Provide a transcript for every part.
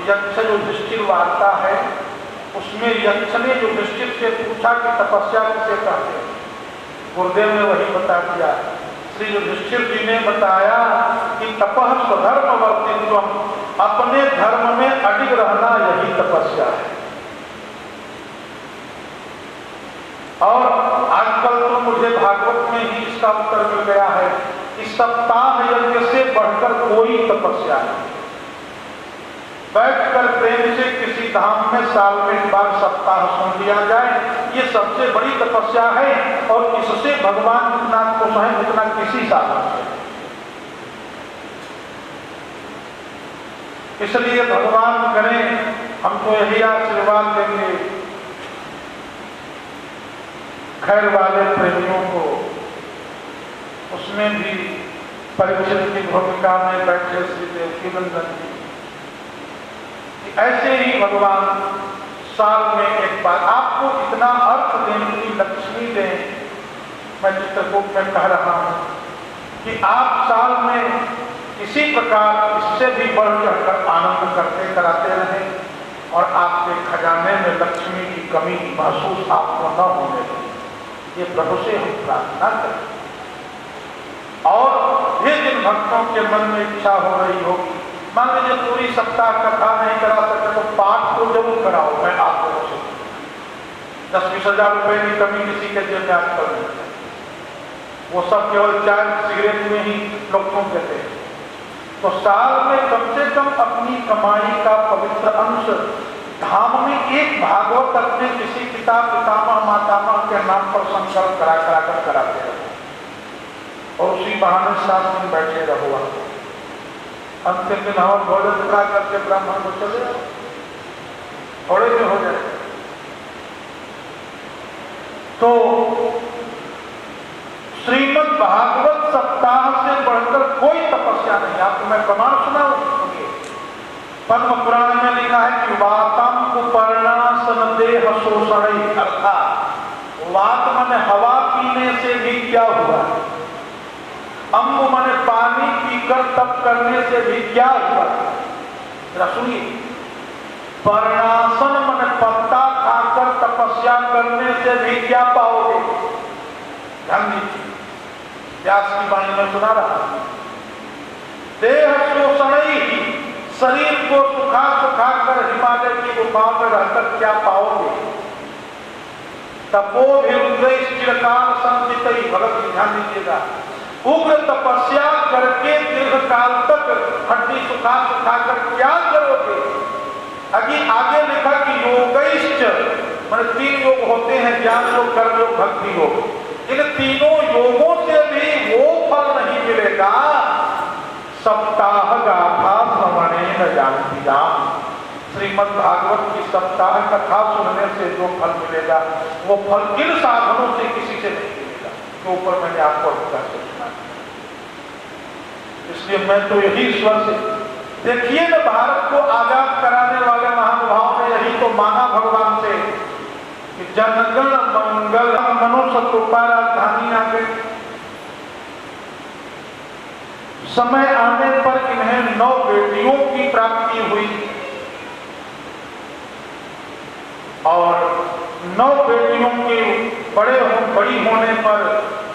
यक्ष युधिष्ठिर वार्ता है, उसमें यक्ष ने युधिष्ठिर से पूछा कि तपस्या किसे कहते हैं। गुरुदेव ने वही बता दिया। श्री युधिष्ठिर जी ने बताया कि तपः स्वधर्म वर्तित्वम, अपने धर्म में अडिग रहना यही तपस्या है। और आजकल तो मुझे भागवत में ही इसका उत्तर मिल गया है कि सप्ताह यज्ञ से बढ़कर कोई तपस्या नहीं। बैठकर प्रेम से किसी धाम में साल में एक बार सप्ताह सुन लिया जाए, ये सबसे बड़ी तपस्या है। और इससे भगवान जितना खुश है उतना किसी साधन से। इसलिए भगवान करें, हम तो यही आशीर्वाद देंगे खैर वाले प्रेमियों को। उसमें भी परीक्षित की भूमिका में बैठे श्री देवकीनंदन जी, ऐसे ही भगवान साल में एक बार आपको इतना अर्थ देने की लक्ष्मी दें। मैं चित्रकूट में कह रहा हूं कि आप साल में इसी प्रकार इससे भी बढ़ चढ़कर आनंद करते कराते रहें और आपके खजाने में लक्ष्मी की कमी महसूस आपको न होने दें। ये प्रभु से हम प्रार्थना करें। और ये जिन भक्तों के मन में इच्छा हो रही होगी, मान लीजिए पूरी सप्ताह कथा नहीं करा सके तो पाठ को जरूर कराओ। मैं आपको 10-20 हजार रुपए की कमी किसी के जेब में आजकल नहीं है। वो सब केवल चाय सिगरेट में ही लोग क्यों देते हैं। तो साल में कम से कम अपनी कमाई का पवित्र अंश धाम में एक भागवत अपने किसी पिता पितामह मातामह के नाम पर संकल्प करा कर कराते रहो और उसी बहाने 7 दिन बैठे रहो। अंतिम दिन हम भोजन करा करके ब्राह्मण को चले जाओ, थोड़े में हो जाए। तो श्रीमद् भागवत सप्ताह से बढ़कर कोई तपस्या नहीं। आपको मैं प्रमाण सुनाऊं। पद्म पुराण में लिखा है कि वातम कुपर्णासन देह शोषण, अर्थात वात माने हवा पीने से भी क्या हुआ, अम्ब माने पानी पीकर तप करने से भी क्या हुआ। जरा सुनिए, पर्णासन माने पत्ता खाकर तपस्या करने से भी क्या पाओगे। ध्यान दीजिए, व्यास की वाणी में सुना रहा। देह शोषण, शरीर को सुखा सुखा कर हिमालय की गुफाओं में रहकर क्या पाओगे। तपोभिरुद्ध चिरकाल संचित, भगत ध्यान दीजिएगा। उग्र तपस्या करके दीर्घ काल तक हड्डी सुखा सुखा कर क्या करोगे। आगे लिखा कि योगैश्च, माने 3 योग होते हैं, ज्ञान योग, कर्म योग, भक्ति योग। इन तीनों योगों से भी वो फल नहीं मिलेगा। सप्ताह गाथा श्रवणे न जानती जान, श्रीमद् भागवत की सप्ताह कथा सुनने से जो फल मिलेगा वो फल इन साधनों से किसी से नहीं मिलेगा जो ऊपर मैंने आपको अधिकार से सुना। इसलिए मैं तो यही ईश्वर से, देखिए ना, भारत को आजाद कराने वाले महानुभाव ने यही तो मांगा भगवान से कि जनगण मंगल मनुष्य कृपा राजधानी आ गई। समय आने पर इन्हें 9 बेटियों की प्राप्ति हुई और 9 बेटियों के बड़ी होने पर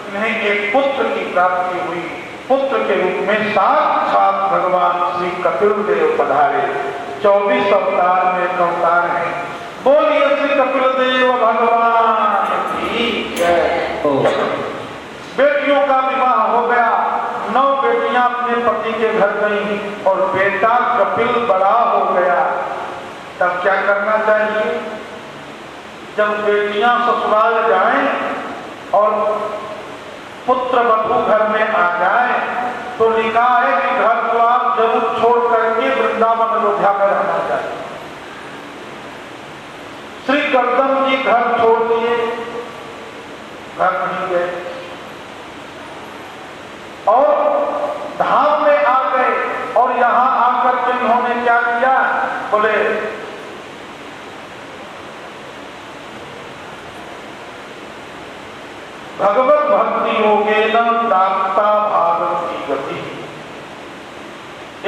इन्हें एक पुत्र की प्राप्ति हुई। पुत्र के रूप में साक्षात भगवान श्री कपिल देव पधारे। 24 अवतार में अवतार है। बोलिए श्री कपिल देव भगवान की जय। बेटियों का विवाह हो गया, 9 बेटियां अपने पति के घर गई और बेटा कपिल बड़ा हो गया। तब क्या करना चाहिए। जब बेटियां ससुराल जाएं और पुत्र वधू घर में आ जाए तो लिखा है कि घर द्वार जरूर छोड़ करके वृंदावन अयोध्या में रहना चाहिए। श्री गर्दन जी घर छोड़ दिए, घर नहीं गए और धाम में आ गए। और यहां आकर के इन्होंने क्या किया, बोले भगवत भक्ति योगेन प्राप्ता भागवती गति,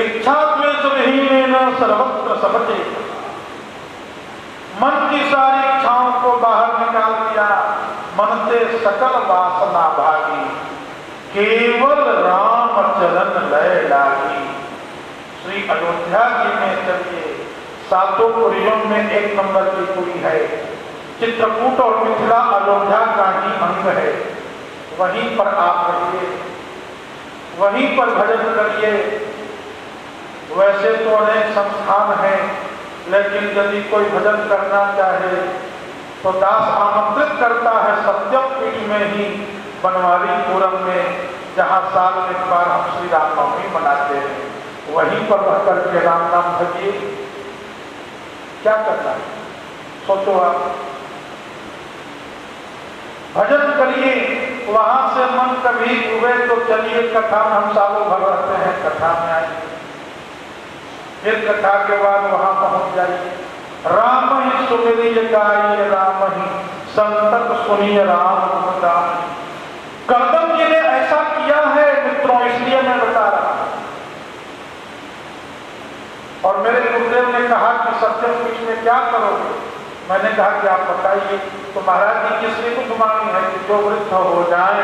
इच्छा द्वेष विहीनेन सर्वत्र सबते सकल वासना भागी, केवल राम चरण लय लागी। श्री अयोध्या जी में चलिए, सातों पुरियों में एक नंबर की पुरी है। चित्रकूट और मिथिला अयोध्या का ही अंग है। वहीं पर आप रहिए, वहीं पर भजन करिए। वैसे तो अनेक संस्थान हैं, लेकिन यदि कोई भजन करना चाहे तो दास आमंत्रित करता है सत्यम पीठ में ही, बनवारीपुरम में, जहाँ साल में एक बार हम श्री रामनवमी मनाते हैं। वहीं पर रह करके राम नाम भजिए। क्या करना है सोचो आप, भजन करिए। वहां से मन कभी हुए तो चलिए कथा में, हम सालों भर रहते हैं, कथा में आएंगे। फिर कथा के बाद वहां पहुंच जाइए। राम ही सुमिरिय गाइए, राम ही संतत सुनिए, राम राम। करदम जी ने ऐसा किया है मित्रों, इसलिए मैं बता रहा हूं। और मेरे गुरुदेव ने कहा कि सत्यम पीठ में क्या करोगे? मैंने कहा कि आप बताइए। तो महाराज जी किसने कुछ मांगी है कि जो वृद्ध हो जाए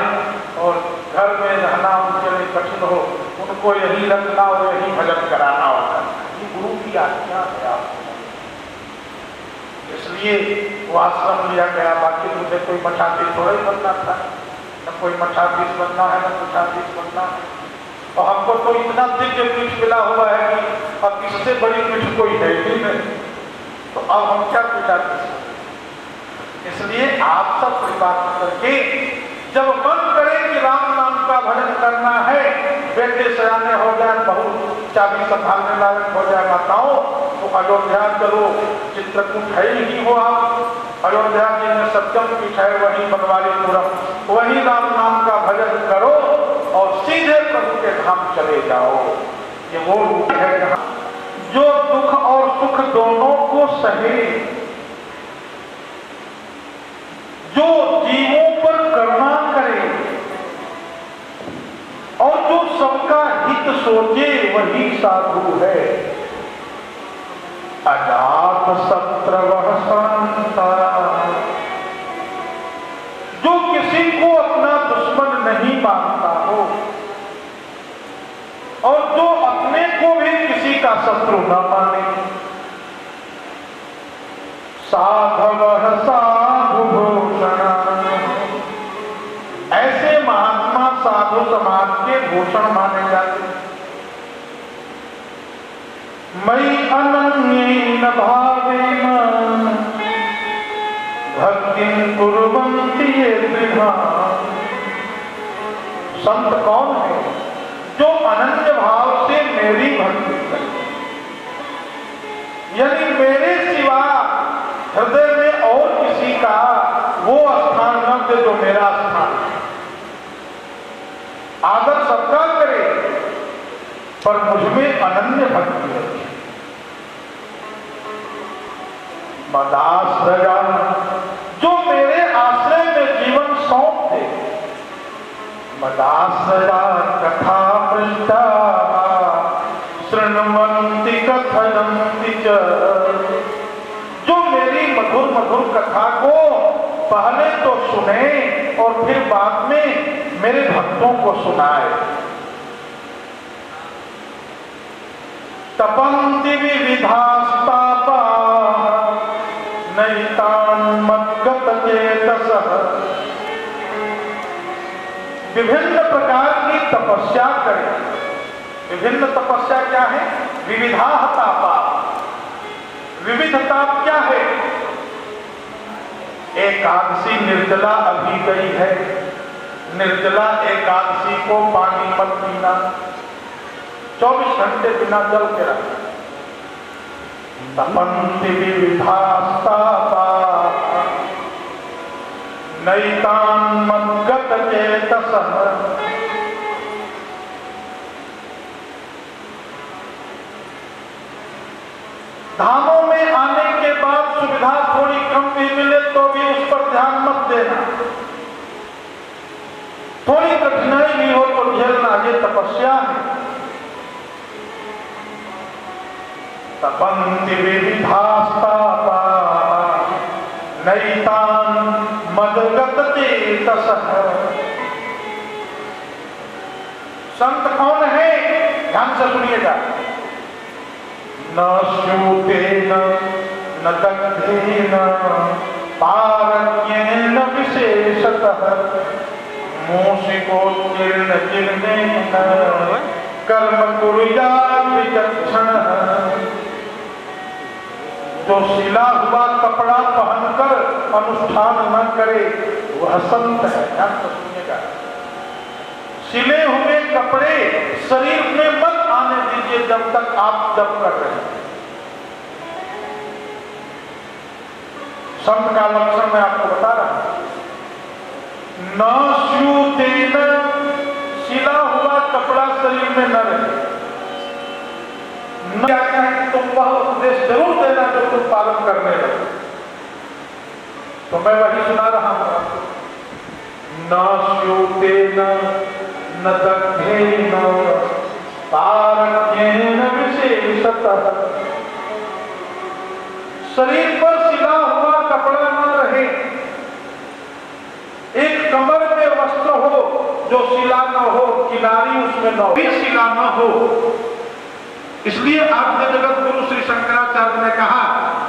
और घर में रहना उनके लिए कठिन हो, उनको यही रखना और यही भजन कराना होता है। ये गुरु की आज्ञा है आपको, इसलिए वो आश्रम लिया गया। बाकी मुझे कोई मठाधीश थोड़ा ही बनना था, न कोई मठाधीश बनना है न पीठाधीश बनना है। और हमको तो इतना दिव्य पीठ मिला हुआ है कि अब इससे बड़ी पीठ कोई है ही नहीं, तो अब हम क्या पीठाधीश? इसलिए आप सब कृपा करके जब मन करे कि राम नाम का भजन करना है, बेटे सयाने हो जाए, बहू चाबी संभालने लायक हो जाए माताओं, तो अयोध्या चलो। चित्रकूट है ही हो आप, अयोध्या जी में सत्यम पीठ है, वहीं बनवारीपुरम, वहीं राम नाम का भजन करो और सीधे प्रभु के धाम चले जाओ। ये वो रूप है जहाँ जो दुख और सुख दोनों को सहे, जो जीवों पर करुणा करे और जो सबका हित सोचे, वही साधु है। अजात शत्रु वह संता, जो किसी को अपना दुश्मन नहीं मानता हो और जो अपने को भी किसी का शत्रु न माने। साधवः साधु भूषण, ऐसे महात्मा साधु समाज के भूषण माने जाते हैं। मयि अनन्येन भावेन भक्तिं कुर्वन्ति ये दृढाः। संत कौन है? जो अनन्य भाव से मेरी भक्ति करे, यानी मेरे सिवा हृदय में और किसी का वो स्थान न दे जो मेरा स्थान है। आदर सबका करे पर मुझमें अनन्य भक्ति है। मदाश्रया, जो मेरे आश्रय में जीवन सौंप दे। मदाश्रया कथा पृष्ठा शृण्वन्ति कथयन्ति च, जो मेरी मधुर मधुर कथा को पहले तो सुने और फिर बाद में मेरे भक्तों को सुनाए। तपन्ति विविधास्तापा नैतान् मद्गत चेतसः, विभिन्न प्रकार की तपस्या करें। विभिन्न तपस्या क्या है? विविधा तापा। विविध ताप क्या है? एकादशी निर्जला अभी गई है, निर्जला एकादशी को पानी मत पीना, 24 घंटे बिना जल के रखना। तपन्ति विविधास्तापा नैतान् मद्गत चेतसः, धामों में आने के बाद सुविधा थोड़ी कम भी मिले तो भी उस पर ध्यान मत देना। थोड़ी कठिनाई भी हो तो झेलना, ये तपस्या है। तपन्ति विविधास्तापा नैतान् मदगत चेतसः। संत कौन है? ध्यान से सुनिएगा। न स्यूतेन न दग्धेन पारज्ञेन विशेषतः मूषिकोत्तीर्ण जीर्णेन कर्म कुर्यात् विचक्षणः। जो सिला हुआ कपड़ा पहनकर अनुष्ठान न करे वह संत है। ध्यान से सुनिएगा। सिले हुए कपड़े शरीर में मत आने दीजिए जब तक आप जप कर रहे हैं। संत का लक्षण मैं आपको बता रहा हूं। न स्यूतेन, सिला हुआ कपड़ा शरीर में न रहे। क्या है तुम वह उपदेश जरूर देना जो तुम पालन करने लगे। तो मैं वही सुना रहा हूं आपको। न स्यूतेन न दग्धेन पारज्ञेन विशेषतः। शरीर पर सिला हुआ कपड़ा न रहे। एक कमर में वस्त्र हो जो सिला न हो, किनारी उसमें न हो, भी सिला न हो। इसलिए आपने जगत गुरु श्री शंकराचार्य ने कहा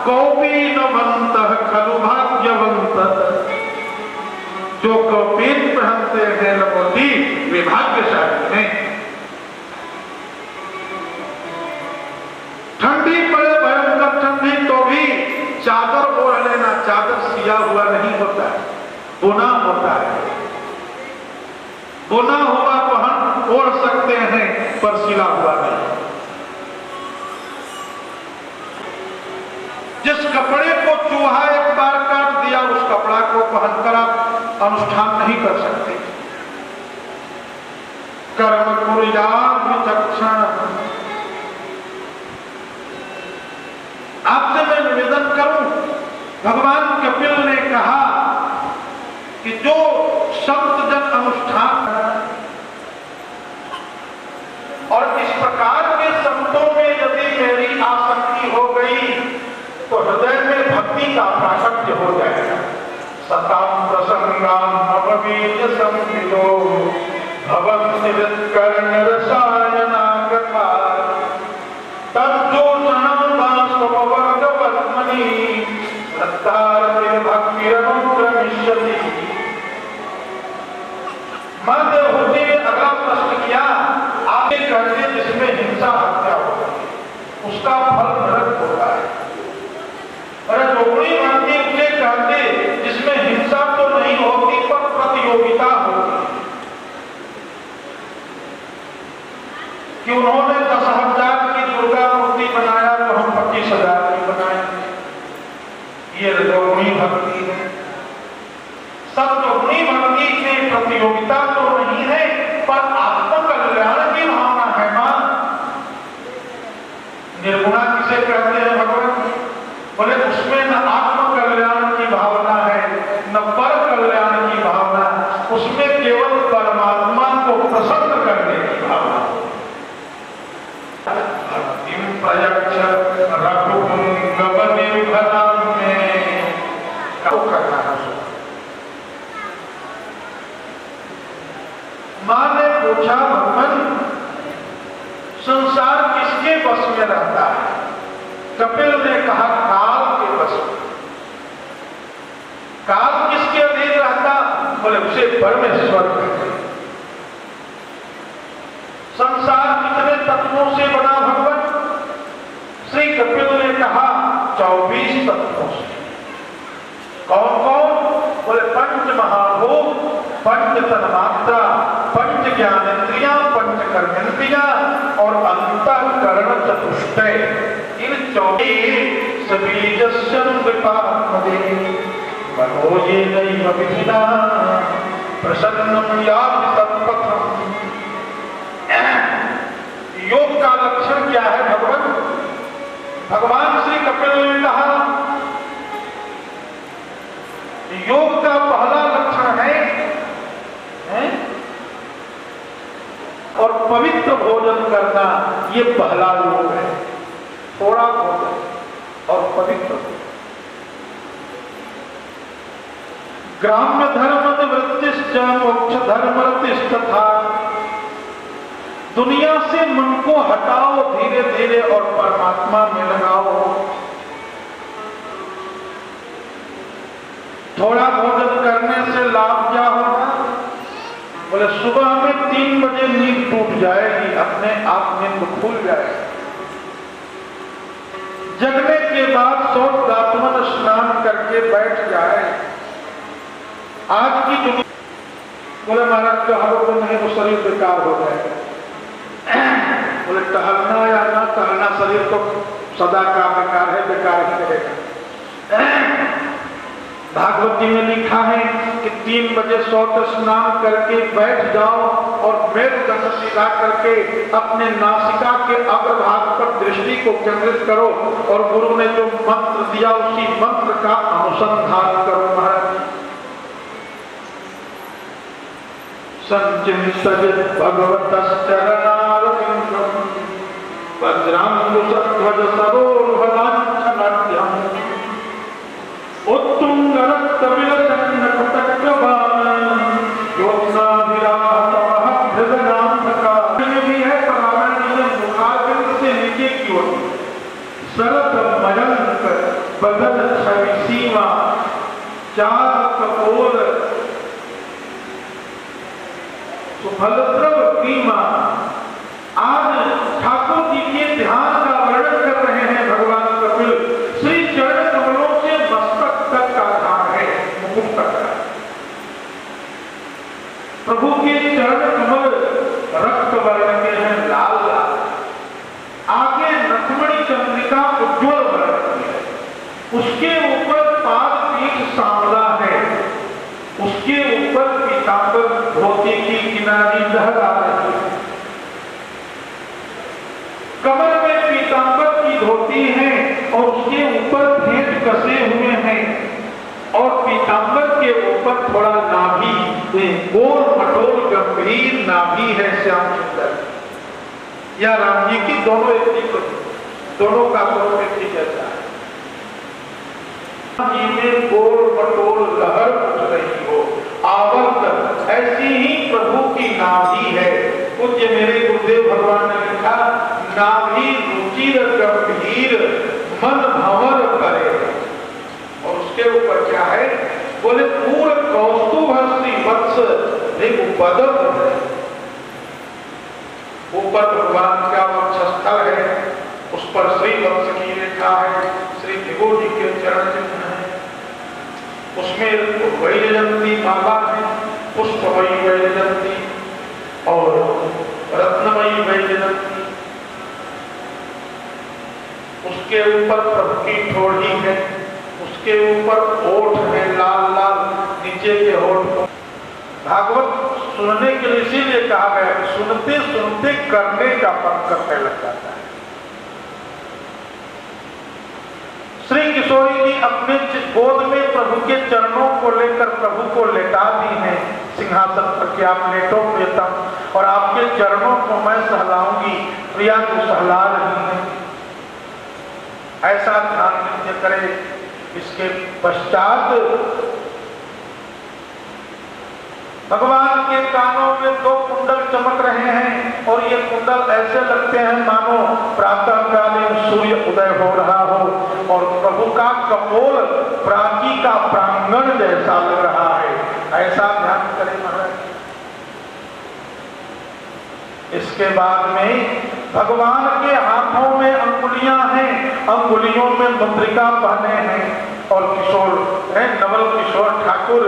कौपीनवंतः खलु भाग्यवंतः। जो कौपीन पहनते हैं लंगोटी वे भाग्यशाली हैं। ठंडी पड़े भयंकर ठंडी तो भी चादर ओढ़ लेना। चादर सिया हुआ नहीं होता है, बुना होता है। बुना हुआ पहन ओढ़ सकते हैं पर सिला हुआ नहीं। जिस कपड़े को चूहा एक बार काट दिया उस कपड़ा को पहनकर आप अनुष्ठान नहीं कर सकते। कर्म कुर्यात् विचक्षण। आपसे मैं निवेदन करूं, भगवान कपिल ने कहा कि जो संत जन अनुष्ठान और इस प्रकार के संतों में यदि मेरी आसक्ति हो गई तो हृदय में भक्ति का प्राकट्य हो जाएगा। सताम प्रसंगाम नवबीज संविदो भवन्ति वित्कर्ण रसायनागता तज्जोषणं वास्ववर्गवत्मनि सत्तारते भक्तिरनुक्रमिष्यति। मध्यभूति ने अगला प्रश्न किया, आपने कहते जिसमें हिंसा हत्या हो उसका फल नरक होता है। अरे रोकड़ी मानती उसे कहते जिसमें हिंसा तो नहीं होती पर प्रतियोगिता होती कि उन्होंने 10,000 की दुर्गा मूर्ति बनाया तो हम 25,000 की बनाएंगे। ये रोकड़ी भक्ति है। सब रोकड़ी भक्ति की प्रतियोगिता तो नहीं है पर आत्मकल्याण की भावना है। मां निर्गुणा किसे कहते हैं भगवान? बोले उसमें न आत्म कल्याण की भावना है न पर कल्याण की भावना, उसमें केवल परमात्मा को प्रसन्न करने की भावना। प्रयक्ष रघुपुंगवती भरम में करना है। मां ने पूछा भगवान संसार किसके बस में रहता है? कपिल ने कहा काल के बस में। काल किसके अधीन रहता? बोले उसे परमेश्वर कहते हैं। संसार कितने तत्वों से बना भगवान? श्री कपिल ने कहा 24 तत्वों से। कौन कौन? बोले पंच महाभूत, पंच तन्मात्रा, पंच ज्ञानेन्द्रियां, पंच कर्मेंद्रियां और अंतःकरण चतुष्टय। इन 24 मनोजे नैव विधिना प्रसन्नम याति तत्पथम्। योग का लक्षण क्या है भगवान? भगवान श्री कपिल ने कहा योग का पहला लक्षण है और पवित्र भोजन करना। ये पहला योग है। थोड़ा भोजन और पवित्र। ग्राम्य धर्म निवृत्तिश्च मोक्ष धर्म रतिस्तथा। दुनिया से मन को हटाओ धीरे धीरे और परमात्मा में लगाओ। थोड़ा भोजन करने से लाभ क्या होगा? बोले सुबह में 3 बजे नींद टूट जाएगी, अपने आप नींद खुल जाएगी। जगने के बाद सौदात्मन स्नान करके बैठ जाए। आज की दुनिया बोले महाराज टहलो तो नहीं, वो शरीर बेकार हो जाएगा। बोले टहलना या ना टहलना शरीर तो सदा का बेकार है, बेकार ही रहेगा। भागवती में लिखा है कि 3 बजे सौत स्नान करके बैठ जाओ और मेरुदंड सीधा करके अपने नासिका के अग्रभाग पर दृष्टि को केंद्रित करो और गुरु ने जो मंत्र दिया उसी मंत्र का अनुसंधान करो। महाराज संचित भगवतश्चरणारविंदम वज्रांकुशध्वज सरोरुहलांछनाट्यम उत्तुंगरक्तविलसन्नकुटक्रभान योत्साभिराहतमहभृदनाथका। ये भी है रामायण में मुखारबिंद से नीचे की ओर शरद मयंक बदन छवि सीमा चार कपोल सुभद्रव सीमा। आज ठाकुर जी के ध्यान का वर्णन कर रहे हैं भगवान कपिल। श्री चरण कमलों से मस्तक तक का ध्यान है, मुकुट तक का। प्रभु के चरण कमल रक्त वर्ण के हैं, लाल लाल। आगे नथमणि चंद्रिका उज्ज्वल वर्ण की है। उसके ऊपर पाद पीठ सांवला है। उसके ऊपर पीतांबर धोती की किनारी लहरा रही है। कमर में पीतांबर की धोती है और उसके ऊपर भेंट कसे हुए हैं और पीतांबर के ऊपर थोड़ा नाभि, गोल मटोल गंभीर नाभि है श्याम सुंदर। या राम जी की दोनों एक ही, दोनों का स्वरूप एक ही जैसा है। जी में गोल मटोल लहर उठ रही हो, आवर्त ऐसी ही प्रभु की नाभि है। पूज्य मेरे गुरुदेव भगवान ने लिखा, नाभि रुचिर गंभीर मन भंवर करे। और उसके ऊपर क्या है? बोले पूर्ण कौस्तुभ श्री वत्स बदल है। ऊपर भगवान का वक्षस्थल है, उस पर श्री वत्स की रेखा है, श्री विभो जी के चरण चिन्ह है। उसमें वैजयंती माला है, पुष्पमयी वैजयंती और रत्नमयी वैजयंती। उसके ऊपर प्रभु की ठोड़ी है, उसके ऊपर ओठ है लाल लाल, नीचे के ओठ। भागवत सुनने के लिए इसीलिए कहा गया कि सुनते सुनते करने का मन करने लग जाता है। श्री किशोरी जी अपने गोद में प्रभु के चरणों को लेकर प्रभु को लेटा दी हैं सिंहासन पर कि आप लेटो प्रियतम और आपके चरणों को मैं सहलाऊंगी। प्रिया को सहला रही हैं। ऐसा ध्यान नित्य करे। इसके पश्चात भगवान के कानों में 2 कुंडल चमक रहे हैं और ये कुंडल ऐसे लगते हैं मानो प्रातःकालीन सूर्य उदय हो रहा हो और प्रभु का कपोल प्राची का प्रांगण जैसा लग रहा है। ऐसा ध्यान करें महाराज। इसके बाद में भगवान के हाथों में अंगुलियां हैं, अंगुलियों में मुद्रिका पहने हैं और किशोर है नवल किशोर ठाकुर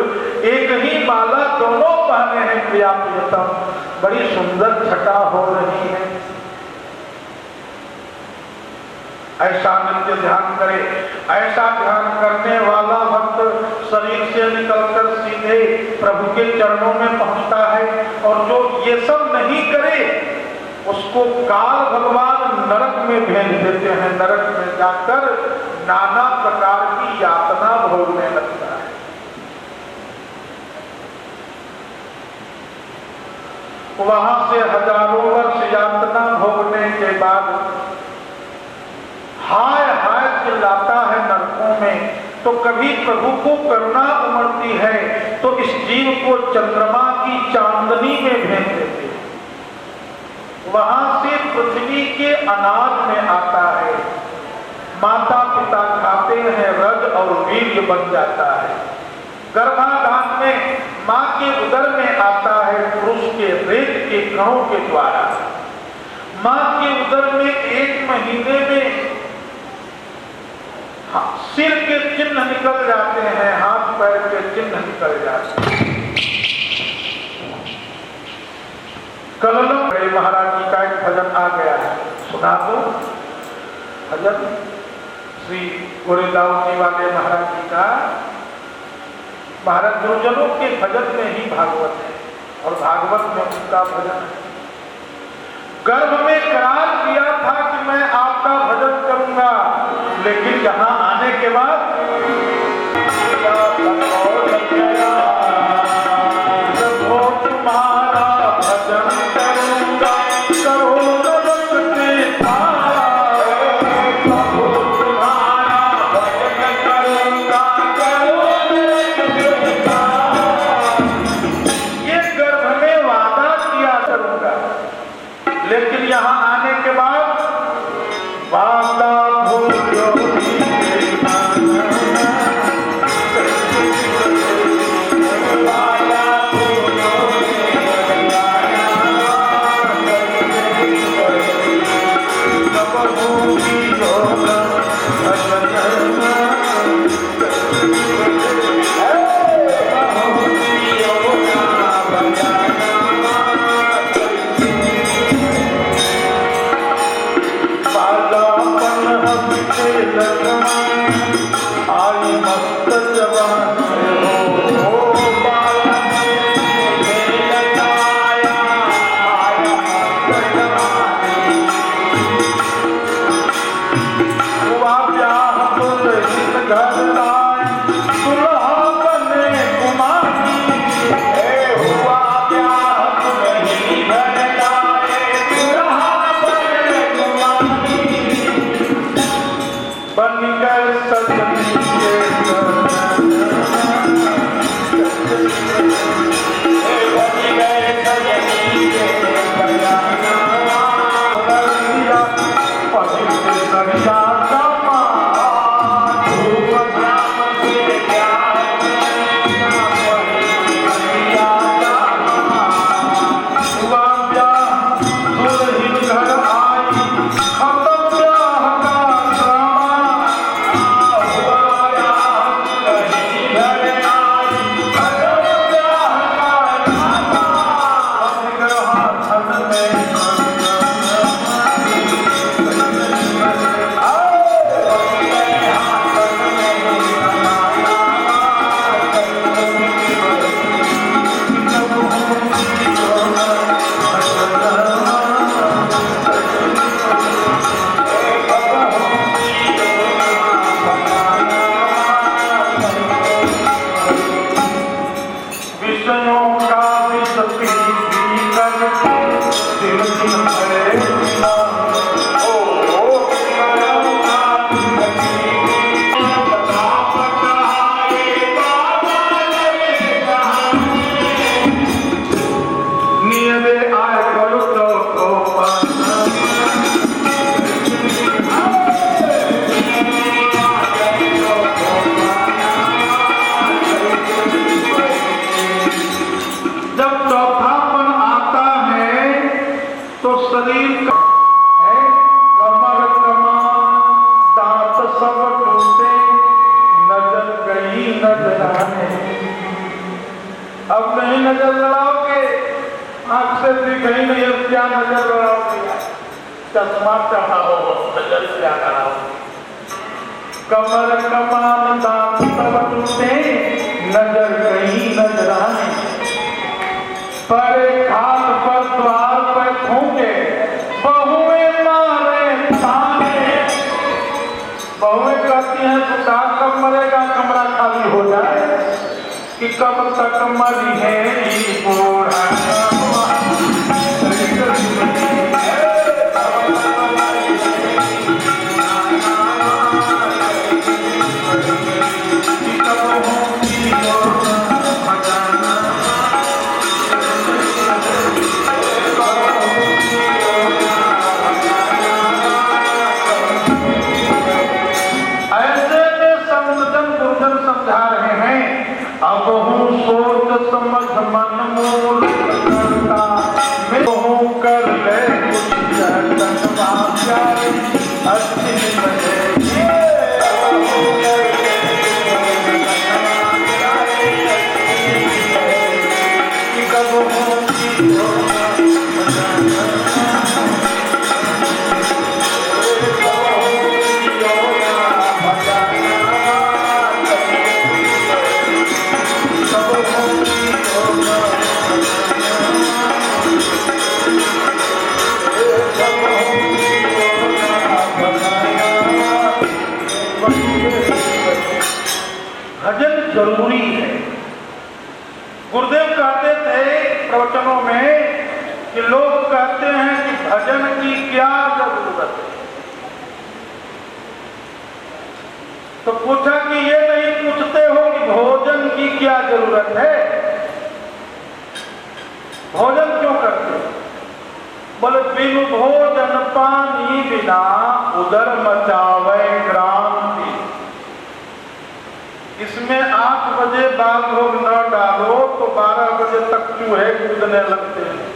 एक ही माला दोनों पहने हैं। प्रिया प्रियतम बड़ी सुंदर छटा हो रही है। ऐसा नित्य ध्यान करे। ऐसा ध्यान करने वाला भक्त शरीर से निकलकर सीधे प्रभु के चरणों में पहुंचता है और जो ये सब नहीं करे उसको काल भगवान नरक में भेज देते हैं। नरक में जाकर नाना प्रकार की यातना भोगने लगता है। वहां से हजारों वर्ष यातना भोगने के बाद हाय हाय चिल्लाता है नरकों में तो कभी प्रभु को करुणा उमड़ती है तो इस जीव को चंद्रमा की चांदनी में भेज देते हैं, वहां से पृथ्वी के अनाज में आता है, माता पिता खाते हैं, रज और वीर्य बन जाता है। गर्भाधान में मां के उदर में आता है पुरुष के रेत के कणों के द्वारा। मां के उदर में 1 महीने में सिर के चिन्ह निकल जाते हैं, हाथ पैर के चिन्ह निकल जाते हैं। कल बड़े महाराज जी का एक भजन आ गया है, सुना दो। भजन श्री गोरेदाऊ जी वाले महाराज जी का, महाराज गुरुजनों के भजन में ही भागवत है और भागवत में उनका भजन है। गर्भ में करार किया था कि मैं आपका भजन करूंगा, लेकिन यहाँ आने के बाद तुम्हारा भजन करूंगा, करो लेकिन यहाँ आने के बाद वादा भूलो चश्मा चढ़ा हो नजर क्या कराओ, कमर कमान दांत सब टूटे, नजर कहीं नजराने, परे खाट पर द्वार पर फूके, बहुएं मारे ताने। बहुएं कहती हैं तो कब मरेगा, कमरा खाली हो जाए कि कब तक मरी है भजन जरूरी है। गुरुदेव कहते थे प्रवचनों में कि लोग कहते हैं कि भजन की क्या जरूरत है, तो पूछा कि ये नहीं पूछते हो कि भोजन की क्या जरूरत है, भोजन क्यों करते हो? बोले बिनु भोजन पानी बिना उदर मचावे क्रांति। इसमें 8 बजे बाल भोग न डालो तो 12 बजे तक चूहे कूदने लगते हैं,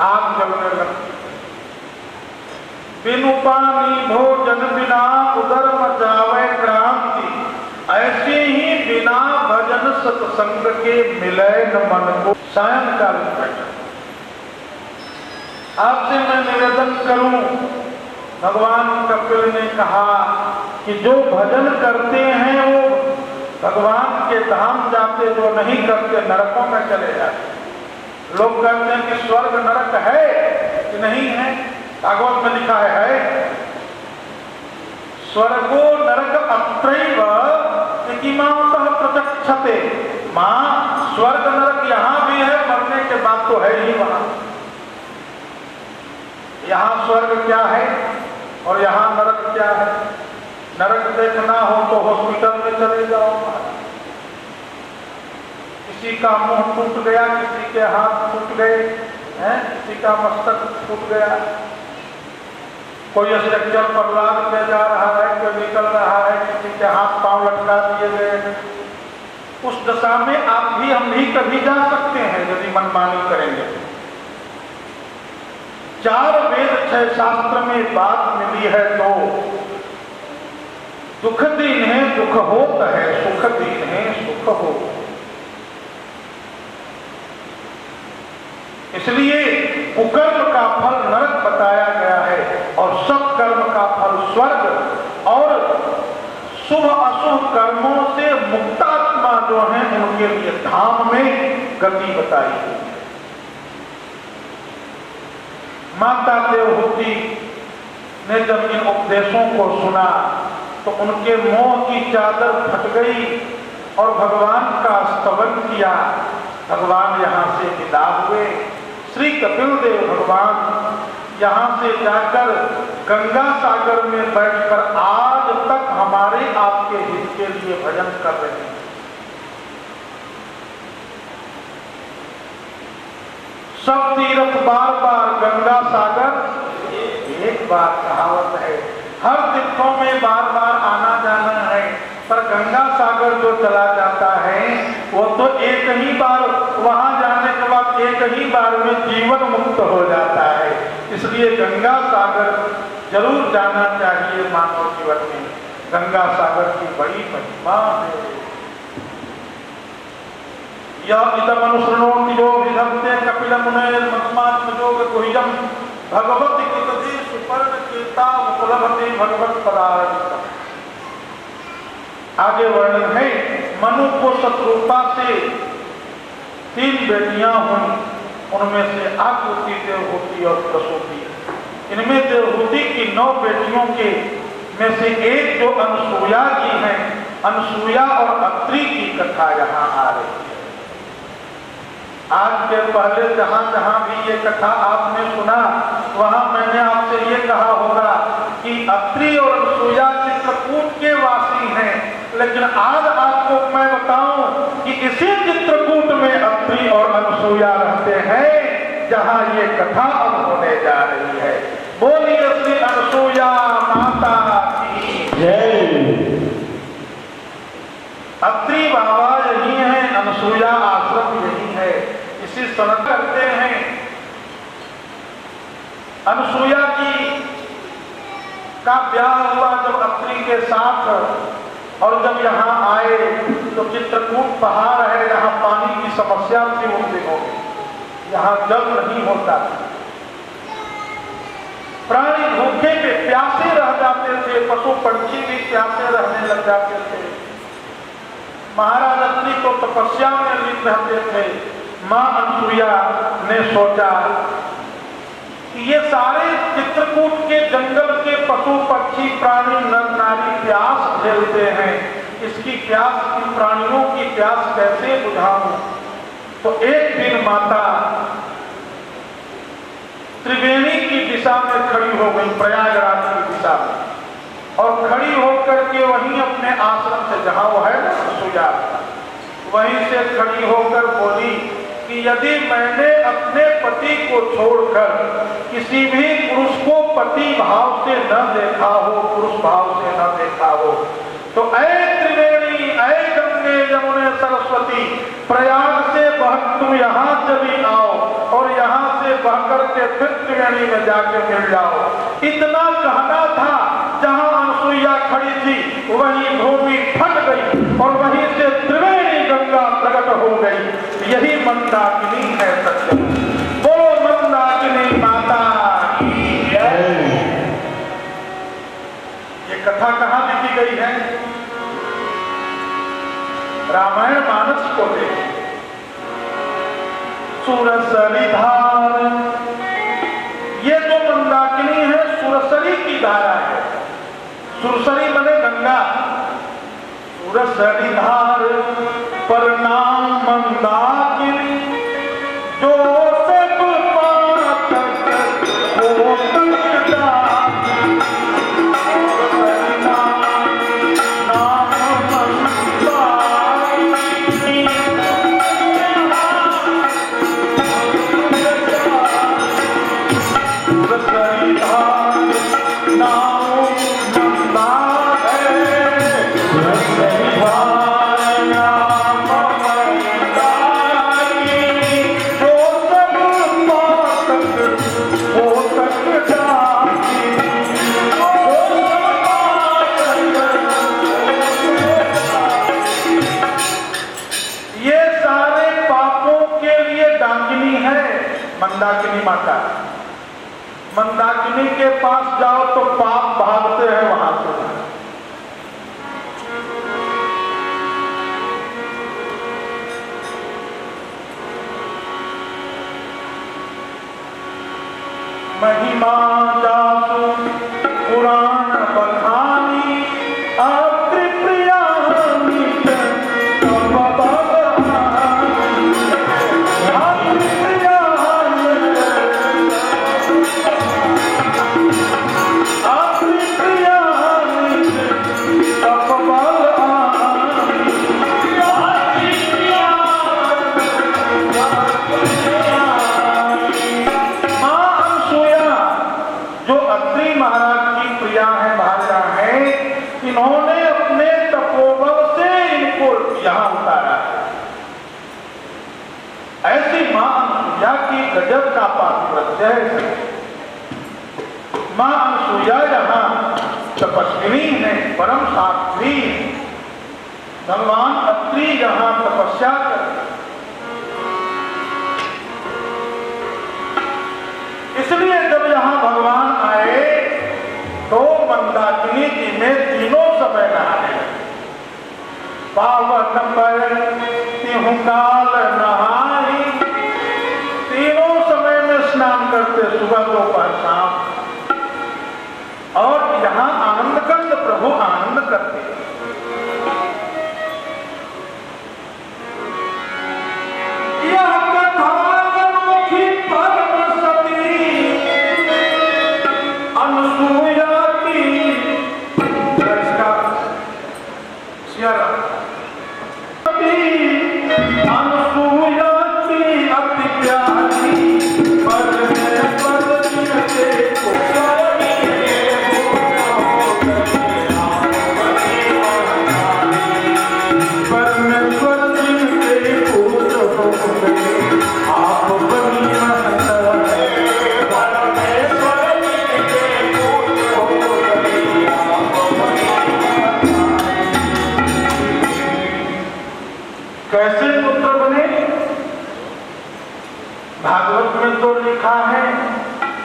आग जलने लगती है। बिनु पानी भोजन बिना उदर मचावे क्रांति, ऐसे ही बिना भजन सत्संग के मिले न मन को। सायंकाल बैठा आपसे मैं निवेदन करूं, भगवान कपिल ने कहा कि जो भजन करते हैं वो भगवान के धाम जाते, जो नहीं करते नरकों में चले जाते। लोग कहते हैं कि स्वर्ग नरक है कि नहीं है, भागवत में लिखा है स्वर्गो नरक अत्रैव इतिमावतः प्रत्यक्षते। मां स्वर्ग नरक यहां भी है, मरने के बाद तो है ही वहां। यहाँ स्वर्ग क्या है और यहाँ नरक क्या है? नरक देखना हो तो हॉस्पिटल में चले जाओ। किसी का मुंह टूट गया, किसी के हाथ टूट गए हैं, किसी का मस्तक टूट गया, कोई स्ट्रक्चर पर लाद के जा रहा है, कोई निकल रहा है, किसी के हाथ पांव लटका दिए गए। उस दशा में आप भी हम भी कभी जा सकते हैं यदि मनमानी करेंगे। 4 वेद 6 शास्त्र में बात मिली है तो दुख दीन है दुख होता है, सुख दीन है सुख हो। इसलिए कुकर्म का फल नरक बताया गया है और सत्कर्म का फल स्वर्ग, और शुभ अशुभ कर्मों से मुक्तात्मा जो है उनके लिए धाम में गति बताई है। माता देवहूति ने जब इन उपदेशों को सुना तो उनके मोह की चादर फट गई और भगवान का स्तवन किया। भगवान यहाँ से विदा हुए। श्री कपिल देव भगवान यहाँ से जाकर गंगा सागर में बैठकर आज तक हमारे आपके हित के लिए भजन कर रहे हैं। सब तीर्थ बार बार गंगा सागर एक बार कहावत है। हर तीर्थों में बार बार आना जाना है, पर गंगा सागर जो चला जाता है वो तो एक ही बार वहां जाने के बाद एक ही बार में जीवन मुक्त हो जाता है। इसलिए गंगा सागर जरूर जाना चाहिए मानव जीवन में। गंगा सागर की बड़ी महिमा है। यह इदमनुसृणोति यो विधत्ते कपिल मुने मत्मात्मयोग गुह्यम भगवति कृतदे सुपर्ण कीर्ता मुकुलभते भगवत पदारवितम। आगे वर्णन है, मनु को शत्रुपा से 3 बेटियां हुई, उनमें से आकृति, देवहूति और प्रसूति। इनमें देवहूति की 9 बेटियों के में से एक जो अनसुया की है, अनसुया और अत्रि की कथा यहाँ आ रही है। आज के पहले जहां जहां भी ये कथा आपने सुना वहां मैंने आपसे ये कहा होगा कि अत्रि और अनसुया चित्रकूट के वासी हैं, लेकिन आज आपको मैं बताऊं कि इसी चित्रकूट में अत्रि और अनसुया रहते हैं जहां ये कथा अब होने जा रही है। बोलिए श्री अनसुया माता की जय। अत्रि बाबा यही है, अनसुया आश्रम यही है। इसी सनद करते हैं। अनसुया की का ब्याह हुआ जब अत्रि के साथ, और जब यहाँ आए तो चित्रकूट पहाड़ है, यहाँ पानी की समस्या थी उन दिनों में, यहाँ जल नहीं होता था। प्राणी भूखे पे प्यासे रह जाते थे, पशु पंछी भी प्यासे रहने लग जाते थे। महाराज अत्रि तो तपस्या में लीन रहते थे। मां अनसुया ने सोचा कि ये सारे चित्रकूट के जंगल के पशु पक्षी प्राणी नर नारी प्यास झेलते हैं, इसकी प्यास, इन प्राणियों की प्यास कैसे बुझाऊं। तो एक दिन माता त्रिवेणी की दिशा में खड़ी हो गई, प्रयागराज की दिशा में, और खड़ी होकर के वहीं अपने आश्रम से, जहां वो है ना सुजा, वहीं से खड़ी होकर बोली कि यदि मैंने अपने पति को छोड़कर किसी भी पुरुष को पति भाव से न देखा हो, पुरुष भाव से न देखा हो, तो ऐ त्रिवेणी, ऐ गंगे यमुने सरस्वती, प्रयाग से बह तुम यहाँ चली आओ और यहाँ से बह करके फिर त्रिवेणी में जाके मिल जाओ। इतना कहना था, जहाँ अनसुईया खड़ी थी वहीं भूमि फट गई और वहीं से त्रिवेणी गंगा प्रकट हो गई। यही मंदाकिनी है सत्य। बोलो मंदाकिनी माता की जय। ये कथा कहाँ लिखी गई है? रामायण मानस को देखें। सुरसरी धार, ये जो मंदाकिनी है सुरसरी की धारा है। सुरसरी बने गंगा, सुरसरी धार पर नाम मंदाकिनी, जो सब पातक हो सकता। मंदाकिनी माता, मंदाकिनी के पास जाओ तो पाप भागते हैं वहां से। महिमा जासु पुराण बखानी, अत्रि प्रिया इन्होंने अपने तपोबल से इनको यहां उतारा। ऐसी मां अनसुईया की गजब का पातिव्रत्य है। मां अनसुईया यहां तपस्विनी है, परम साध्वी। भगवान अत्रि यहां तपस्या कर, इसलिए जब यहां भगवान आए तो मंदाकिनी जी में तीनों समय नहाने लगे। पावन पर तिहु काल नहाई, तीनों समय में स्नान करते, सुबह दोपहर शाम। और यहाँ आनंद कंद प्रभु आनंद करते। यह कथा अनोखी परम सती अनसुईया अनसुईया की अति प्यारी, परमेश्वर जिनके पुत्र हो गए, आप बनी कैसे पुत्र बने? भागवत में तो लिखा है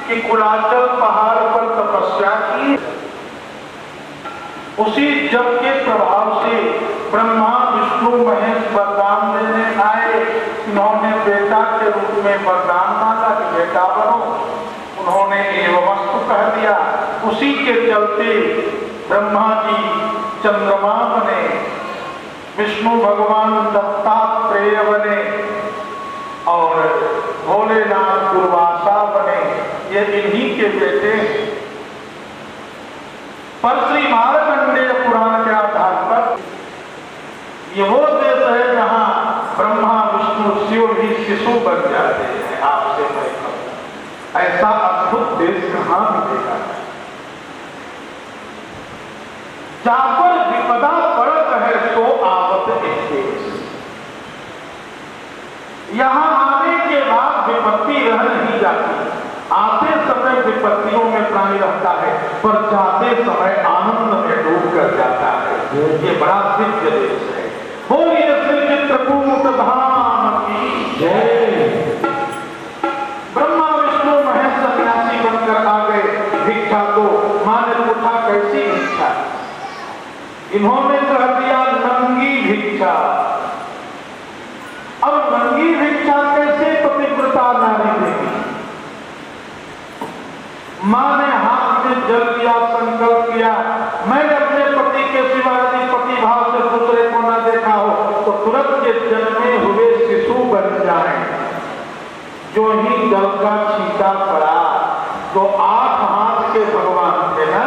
कि कुलाचल पहाड़ पर तपस्या की, उसी जप के प्रभाव से ब्रह्मा विष्णु महेश वरदान देने आए। उन्होंने बेटा के रूप में वरदान मांगा कि बेटा बनो, उन्होंने एवमस्तु कह दिया। उसी के चलते ब्रह्मा जी चंद्रमा बने, विष्णु भगवान दत्तात्रेय बने और भोलेनाथ दुर्वासा बने, ये इन्हीं के बेटे हैं। पर श्री मार्कंडेय पुराण के आधार पर ये वो देश है जहां ब्रह्मा विष्णु शिव भी शिशु बन जाते हैं। आपसे मैं कहूं, ऐसा अद्भुत देश कहां मिलेगा? जहां पर विपदा पड़त है तो आवत इस देश। यहां आने के बाद विपत्ति रह नहीं जाती। आते समय विपत्तियों में प्राणी रहता है, पर जाते समय आनंद में डूब कर जाता है। ये बड़ा दिव्य देश है। बोलिए श्री चित्रकूट धाम की जय। ब्रह्मा विष्णु महेश सन्यासी बनकर आ गए। भिक्षा को मां ने पूछा कैसी भिक्षा? इन्होंने कह दिया नंगी भिक्षा। अब नंगी भिक्षा कैसे पतिव्रता नारी देगी? मां ने हाथ में जल दिया, संकल्प किया, मैंने अपने पति के सिवा यदि पति भाव से दूसरे को न देखा हो तो तुरंत के जन्मे हुए शिशु बन जाए। जो ही जल का छींटा पड़ा, जो 8 हाथ के भगवान थे ना,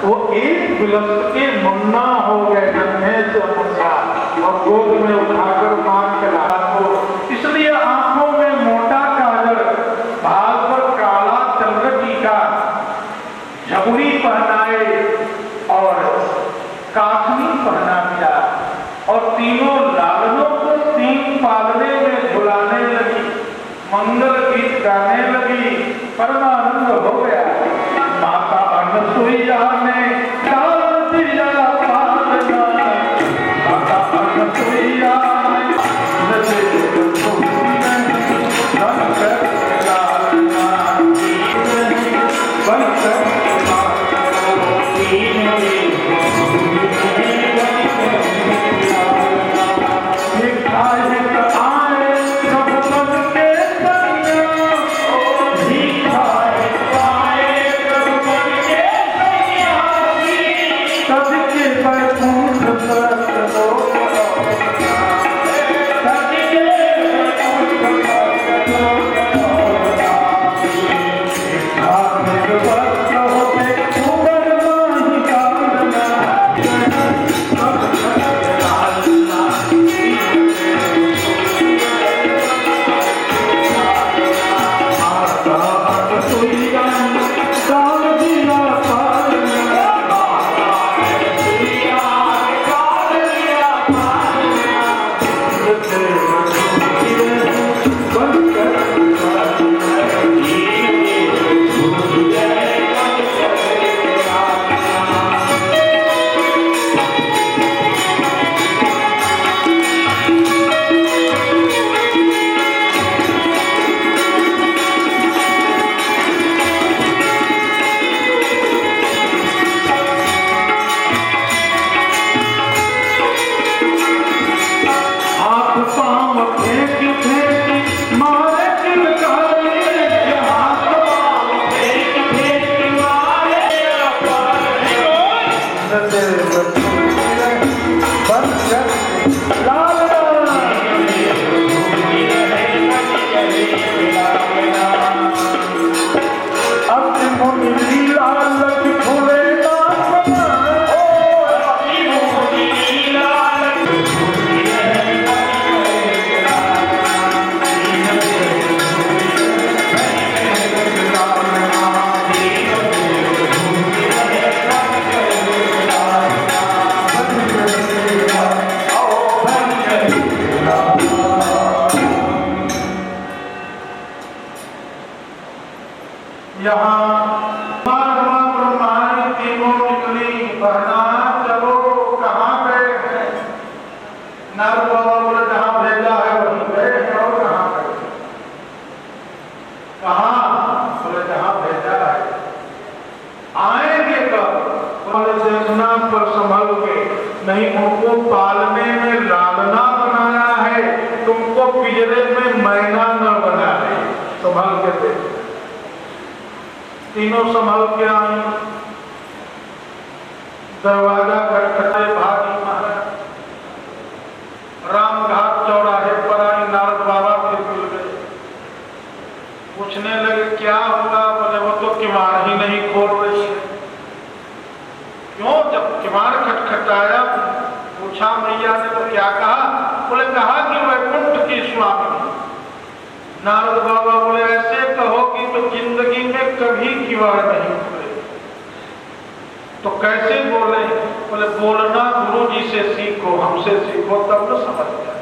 वो एक बिलस्त के मुन्ना हो गए, नन्हे से मुन्ना, और गोद में उठाकर मां के लाला को। इसलिए आंखों में मोटा काजल, भाग पर काला चंद्रकी का झबुरी पहनाए और काठनी पहना दिया, और तीनों लालनों को 3 पालने में झुलाने लगी, मंगल गीत गाने लगी, परमानंद हो गया। माता अनसुईया ने डाल दिया पालना, माता अनसुईया नहीं, उनको पालने में लालना बनाया है, तुमको पिंजरे में मैना न बना है। संभाल के दे। तीनों संभाल के आई, दरवाजा खटखटाए, भागी महाराज खटखटाया, पूछा मैया ने तो क्या कहा? बोले कहा कि वैकुंठ की स्वामी। नारद बाबा बोले ऐसे कहो कि तो जिंदगी में कभी किवाड़ नहीं खुले। तो कैसे बोले? बोले बोलना गुरु जी से सीखो, हमसे सीखो तब न समझ जाए।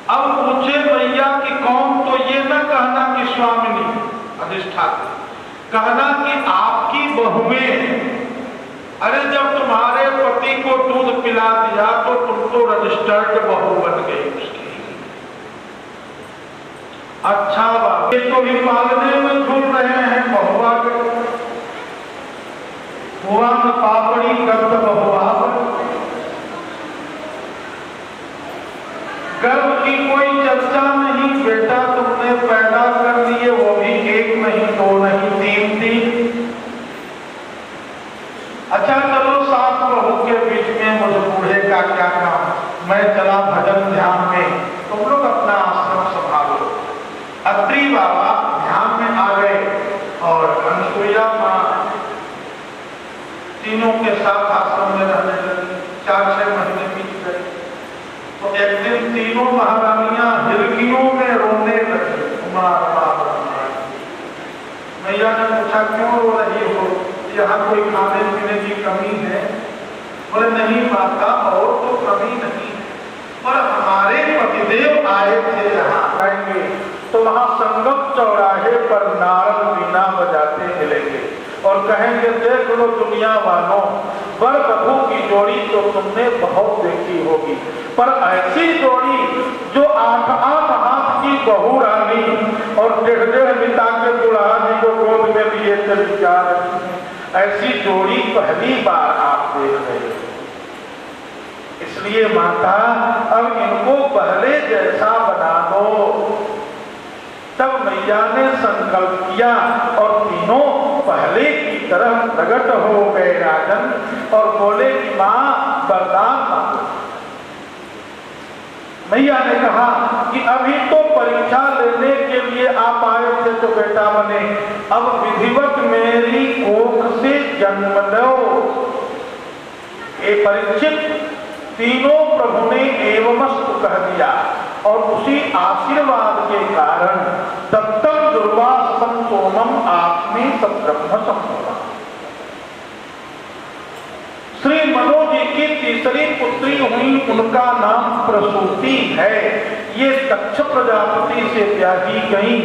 अब पूछे मैया कि कौन? तो ये न कहना कि स्वामिनी अधिष्ठात्री, कहना कि आपकी बहुएं। अरे जब तुम्हारे पति को दूध पिला दिया तो तुम तो रजिस्टर्ड बहू बन गई उसकी। अच्छा बात, ये तो भी पालने में झूल रहे हैं, बहुआ हुआ न पापड़ी गर्द बहुआ। गर्भ की कोई चर्चा नहीं, बेटा तुमने पैदा कर लिए, वो भी एक नहीं, दो नहीं, तीन तीन। अच्छा चलो सास बहू के बीच में मुझे बूढ़े का क्या काम, मैं चला भजन ध्यान में, तुम लोग अपना आश्रम संभालो। अत्रि बाबा ध्यान में आ गए और अनसुईया माँ तीनों के साथ आश्रम में रहने लगी। 4-6 महीने बीत गए तो एक दिन तीनों महारानियां हिरकियों में रोने लगी। मैया ने पूछा क्यों रो रही हो, यहाँ कोई खाने पीने की कमी है? बोले नहीं माता, और तो कमी नहीं, पर हमारे पतिदेव आए थे यहाँ आएंगे तो वहां संगम चौराहे पर नारद बीना बजाते मिलेंगे और कहेंगे देख लो दुनिया वालों, वर वधू की जोड़ी तो तुमने बहुत देखी होगी, पर ऐसी जोड़ी जो 8-8 हाथ की बहू रानी और 1.5 बिता के दुल्हा जी को गोद में लिए चली जा रही है, ऐसी जोड़ी पहली बार आप देख रहे हो। इसलिए माता अब इनको पहले जैसा बना दो। तब मैया ने संकल्प किया और तीनों पहले की तरह प्रकट हो गए राजन, और बोले कि मां वरदान मांगो। मैया ने कहा कि अभी तो परीक्षा लेने के लिए आप आए थे तो बेटा बने, अब विधिवत मेरी कोख से जन्म लो। ये परीक्षित तीनों प्रभु ने एवमस्तु कह दिया और उसी आशीर्वाद के कारण दत्तम दुर्वासम सोमम आत्मी सब्रह्म संभव। श्री मनु जी की तीसरी पुत्री हुई, उनका नाम प्रसूति है। ये दक्ष प्रजापति से ब्याही गई।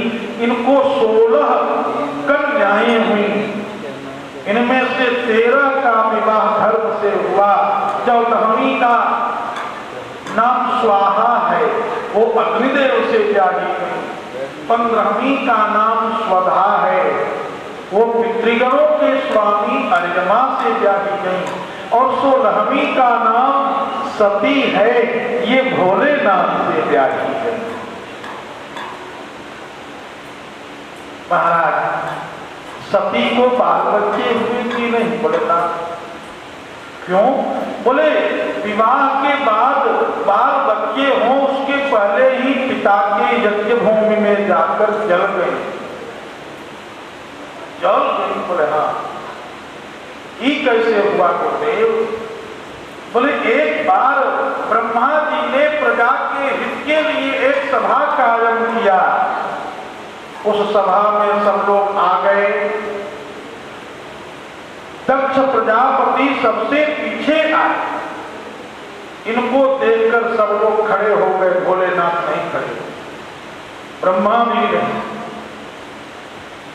इनको 16 कन्याएं हुई, इनमें से 13 का विवाह धर्म से हुआ। 14वीं का नाम स्वाहा है, वो अग्निदेव से ब्याही गई। 15वीं का नाम स्वधा है, वो पितृगणों के स्वामी अर्यमा से ब्याही गई। और 16वीं का नाम सती है, ये भोलेनाथ से ब्याही गई। महाराज सती को बाल बच्चे हुए कि नहीं? बोले ना। क्यों? बोले विवाह के बाद बाल बच्चे हों उसके पहले ही पिता के यज्ञ भूमि में जाकर जल गए। जल गई? बोले हाँ। ये कैसे हुआ गुरुदेव? बोले एक बार ब्रह्मा जी ने प्रजा के हित के लिए एक सभा का आयोजन किया। उस सभा में सब लोग आ गए। दक्ष प्रजापति सबसे पीछे आए। इनको देखकर सब लोग खड़े हो गए, भोलेनाथ नहीं खड़े, ब्रह्मा भी नहीं।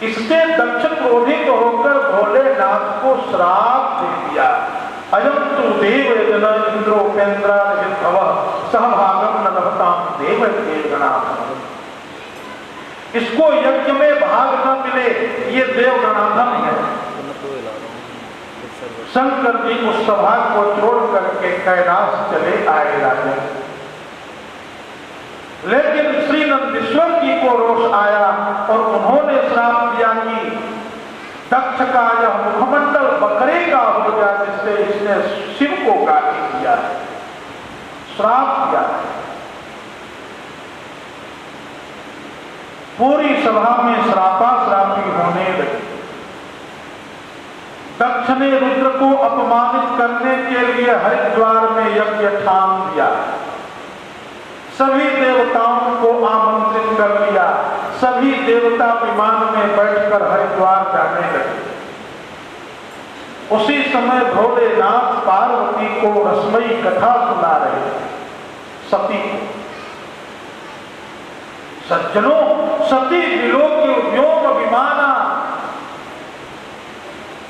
इससे दक्ष क्रोधित होकर भोलेनाथ को श्राप दे दिया। अयम तु देव जन इंद्रोपेन्द्र सहभागम न लभताम देव देवगणाधम। इसको यज्ञ में भाग न मिले, ये देवगणाधम है। शंकर जी उस सभा को छोड़ करके कैलाश चले आए राजन। लेकिन श्री नंदीश्वर जी को रोष आया और उन्होंने श्राप दिया कि दक्ष का यह मुखमंडल बकरे का हो जाए, जिससे इसने शिव को गाली दिया है, श्राप दिया है। पूरी सभा में श्रापा श्रापी होने लगी। दक्ष ने रुद्र को अपमानित करने के लिए हरिद्वार में यज्ञ ठान दिया, सभी देवताओं को आमंत्रित कर लिया, सभी देवता विमान में बैठकर हरिद्वार जाने लगे। उसी समय भोलेनाथ पार्वती को रसमयी कथा सुना रहे थे, सती को। सज्जनों, सती विलोक्य व्योम विमाना,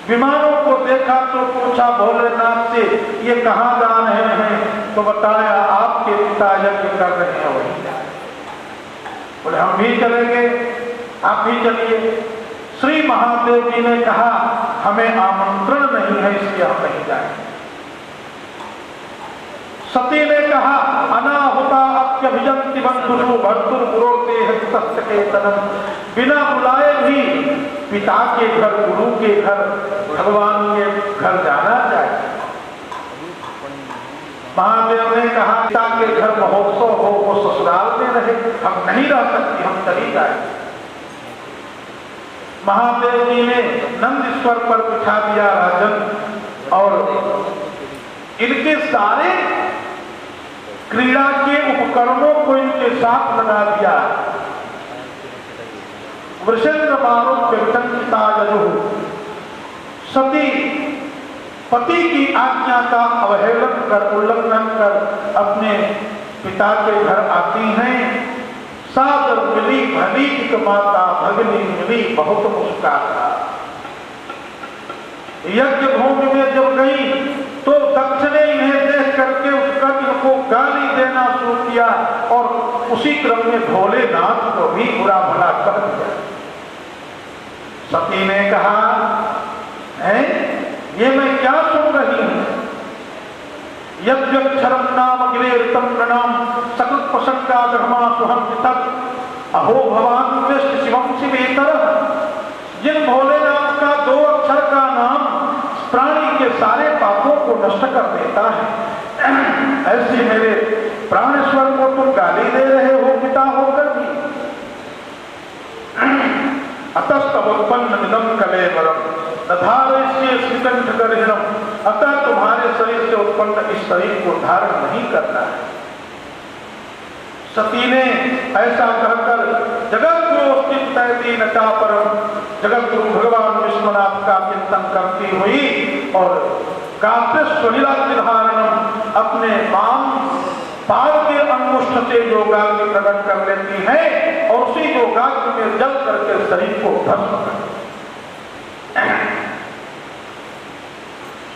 विमानों को देखा तो पूछा भोलेनाथ से, ये कहाँ जा रहे हैं? तो बताया आपके पिता यज्ञ कर रहे हैं, वहीं जा रहे हैं। बोले हम भी चलेंगे, आप भी चलिए। श्री महादेव जी ने कहा हमें आमंत्रण नहीं है, इसलिए हम नहीं जाएंगे। सती ने कहा अनाहुता अप्यभिजन्ति बंधुषु भर्तुर पुरोते हस्तकेतनम, बिना बुलाए भी पिता के घर, गुरु के घर, भगवान के घर जाना चाहिए। महादेव ने कहा पिता के घर महोत्सव हो, वो ससुराल में रहे, हम नहीं रह सकते, हम चली जाए। महादेव जी ने नंदीश्वर पर बिठा दिया राजन, और इनके सारे क्रीड़ा के उपकरणों को इनके साथ लगा दिया। वृषेंद्र सती पति की आज्ञा का अवहेलन कर, उल्लंघन कर अपने पिता के घर आती हैं। सादर मिली भली माता, भगनी मिली बहुत मुस्काता। यज्ञ भूमि में जब गई तो दक्ष ने इन्हें देख करके उसका इनको गाली देना शुरू किया, और उसी क्रम में भोलेनाथ को भी बुरा भला कर दिया। सती ने कहा है ये मैं क्या सुन रही हूं? यज्ञक्षरम नाम गिरेतम प्रणाम सकल प्रसंगा धर्मा सुहम तत् अहो भगवान विष्णु शिवम शिवेतर। जिन भोलेनाथ का 2 अक्षर का नाम प्राणी के सारे पापों को नष्ट कर देता है, ऐसे मेरे प्राणेश्वर को तुम गाली दे रहे हो पिता होकर भी। अतस्तव उत्पन्न निदम कलेवरम दधारयस्य श्रीकंठगर्हिणम, अतः तुम्हारे शरीर से उत्पन्न इस शरीर को धारण नहीं करना है। सती ने ऐसा कहकर जगत नटा परम जगत गुरु भगवान विश्वनाथ का चिंतन करती हुई और काव्यस्वलीलाधारणम अपने वाम पाद के अंगुष्ठ से योगाग्नि प्रकट कर लेती है, और उसी योगाग्नि में जल करके शरीर को भस्म करती।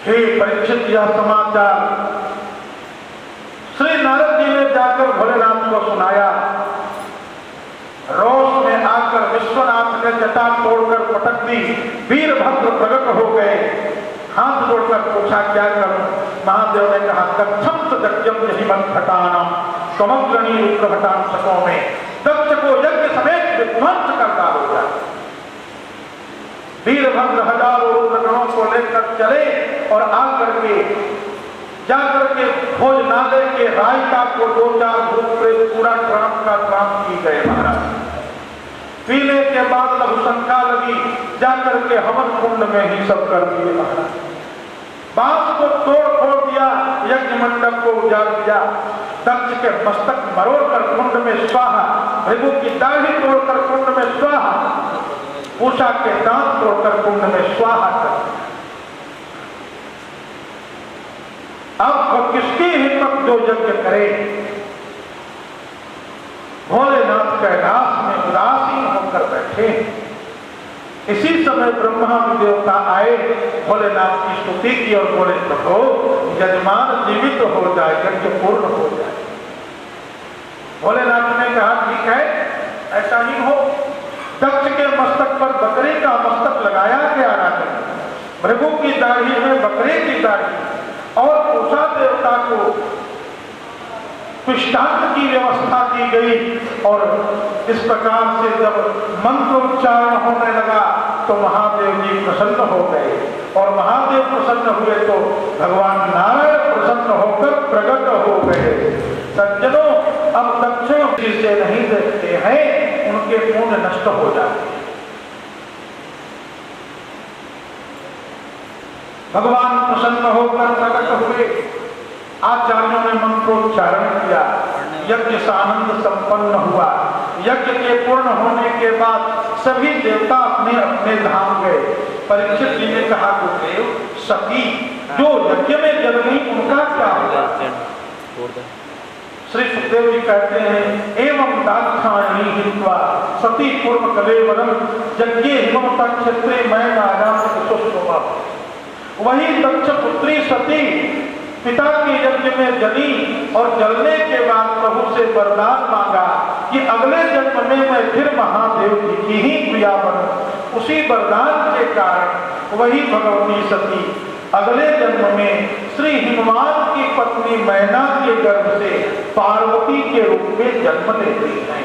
हे परीक्षित, यह समाचार श्री नारद जी ने जाकर भोलेनाथ को सुनाया। रोष में आकर विश्वनाथ ने जटा तोड़कर पटक दी। वीरभद्र प्रकट हो गए, हाथ जोड़कर पूछा क्या करूं? महादेव ने कहा कच्छम सत्यम जहिमंथटानाम समग्रणी रुद्रभटांशकों में दक्ष को यज्ञ समेत विध्वंस कर डालोगा। वीरभद्र हजारों रुद्रगणों को लेकर चले और आकर के जाकर के भोज नाले के रायता को 2-4 धूप पूरा ट्राम का ट्राम की गए महाराज। पीने के बाद लघु शंका लगी, जाकर के हवन कुंड में ही सब कर दिए महाराज। बांस को तोड़ फोड़ दिया, यज्ञ मंडप को उजाड़ दिया। दक्ष के मस्तक मरोड़कर कुंड में स्वाहा, भृगु की दाढ़ी तोड़कर कुंड में स्वाहा, पूषा के दांत तोड़कर कुंड में स्वाहा कर। अब किसकी हिम्मत जो यज्ञ करे? भोलेनाथ कैलाश में उदासीन होकर बैठे। इसी समय ब्रह्मा देवता आए, भोलेनाथ की स्तुति की और बोले प्रभु यजमान जीवित हो जाए, यज्ञ पूर्ण हो जाए। भोलेनाथ ने कहा ठीक है, ऐसा ही हो। दक्ष के मस्तक पर बकरी का मस्तक लगाया गया राजन, भृगु की दाढ़ी में बकरी की दाढ़ी, और पूषा देवता को पुष्टांत की व्यवस्था की गई। और इस प्रकार से जब मंत्रोच्चारण होने लगा तो महादेव जी प्रसन्न हो गए, और महादेव प्रसन्न हुए तो भगवान नारायण प्रसन्न होकर प्रकट हो गए। सज्जनों, अब दक्षों जिसे नहीं देखते हैं उनके पुण्य नष्ट हो जाते हैं। प्रसन्न होकर प्रकट हुए। आचार्यों ने मंत्रोच्चारण किया, यज्ञ सानंद संपन्न हुआ। यज्ञ के पूर्ण होने के बाद सभी देवता अपने अपने धाम गए। परीक्षित जी ने कहा, गुरुदेव, सती जो यज्ञ में जल गई उनका क्या होगा? श्री सुखदेव जी कहते हैं, एवं दाक्षायणी हित्वा सती पूर्व कलेवरम यज्ञे हिमवता क्षेत्रे मैं राजा सुष्ठुमा। वही दक्ष पुत्री सती पिता के यज्ञ में जली और जलने के बाद प्रभु से वरदान मांगा कि अगले जन्म में मैं फिर महादेव जी की ही प्रिया बनूं। उसी वरदान के कारण वही भगवती सती अगले जन्म में श्री हिमवान की पत्नी मैना के गर्भ से पार्वती के रूप में जन्म लेती है।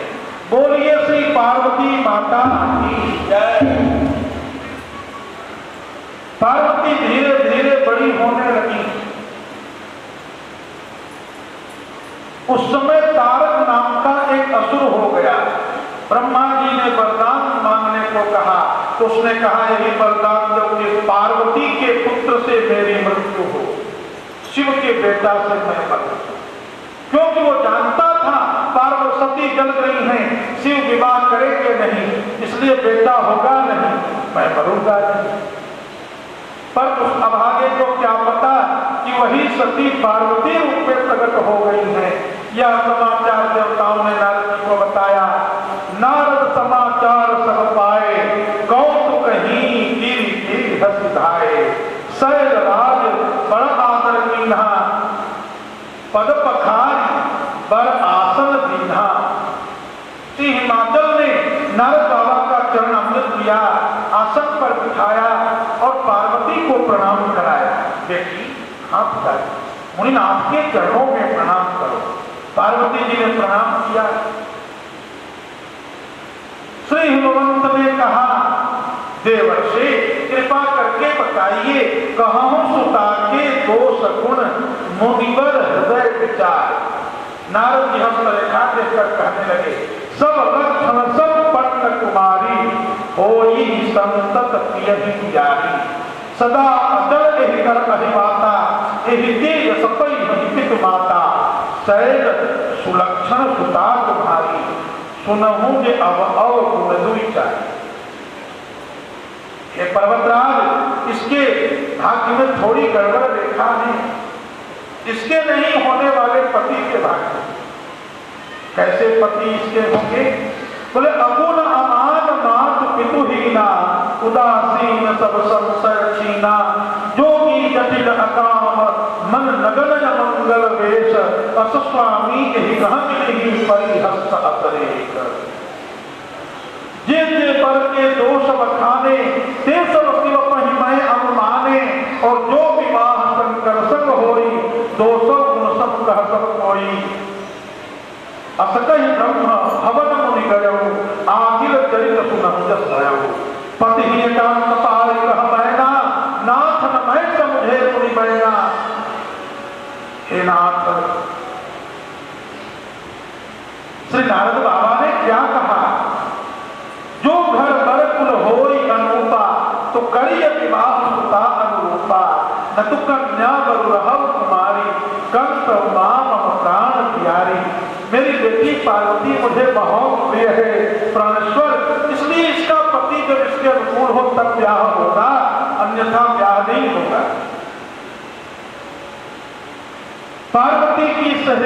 बोलिए श्री पार्वती माता की जय। पार्वती धीरे धीरे बड़ी होने लगी। उस समय तारक नाम का एक असुर हो गया। ब्रह्मा जी ने वरदान मांगने को कहा तो उसने कहा, यही वरदान दो कि पार्वती के पुत्र से मेरी मृत्यु हो, शिव के बेटा से मैं मरूं। क्योंकि वो जानता था पार्वती जल गई हैं, शिव विवाह करेंगे नहीं, इसलिए बेटा होगा नहीं, मैं मरूंगा नहीं। पर उस अभागे को क्या पता कि वही सती पार्वती रूप में प्रकट हो गई है। यह समाचार देवताओं ने नारद जी को बताया। नारद समाचार सब पाए, कौतुक ही गिरि गिरि हंस धाये। शैल राज बड़ आदर कीन्हा, पद पखारी बड़ आसन दीन्हा। श्री हिमाचल ने नारद बाबा का चरण अमृत किया, आसन पर बिठाया और पार्वती को प्रणाम कराया। बेटी, हाथ उठाए, मुनि आपके चरणों में प्रणाम करो। पार्वती जी ने प्रणाम किया। श्री हिमवंत ने कहा, देवर्षि कृपा करके बताइए, कहूं सुता के दोष गुण मुनिवर हृदय विचार। नारद जी हंस रेखा देखकर कहने लगे, सब लक्षण सब पट्ट कुमारी, होई संतत प्रियहि प्यारी। सदा अचल एहि कर अहिमाता, एहि तेज सपई महिपित माता। शैल सुलक्षण सुता तुम्हारी, सुनहु जे अब अव गुण दुई चाही। ये पर्वतराज, इसके भाग्य में थोड़ी गड़बड़ रेखा है। इसके नहीं होने वाले पति के भाग्य में कैसे पति इसके होंगे? बोले, अगुण अमान नाथ पितुहीना, उदासीन सब संशय छीना। जोगी जटिल अकाम मन नगन मंगल वेश, अस स्वामी एहि गहन परिहस अतरेक। जे जे पर के दोष बखाने, ते सब शिव महिमय अनुमाने। और जो विवाह शंकर संग होई, दोषो गुण सब कह सब कोई। असकहि ब्रह्म हवन मुनि गयऊ, आखिर चरित सुनहु जस भयऊ। पति ही एकांत पाई कह मैना, नाथ न मैं समुझे मुनि बैना। हे नाथ, श्री नारद बाबा ने क्या कहा? जो घर बर कुल होई अनुपा, तो करिय विवाह सुता अनुरूपा। न तो कन्या बरु रहव कुमारी, कंस माम प्राण प्यारी। मेरी बेटी पार्वती मुझे बहुत प्रिय है प्राणेश्वर, इसलिए इसका पति जब इसके अनुकूल हो तब ब्याह होगा, अन्यथा ब्याह नहीं होगा। पार्वती की सहेली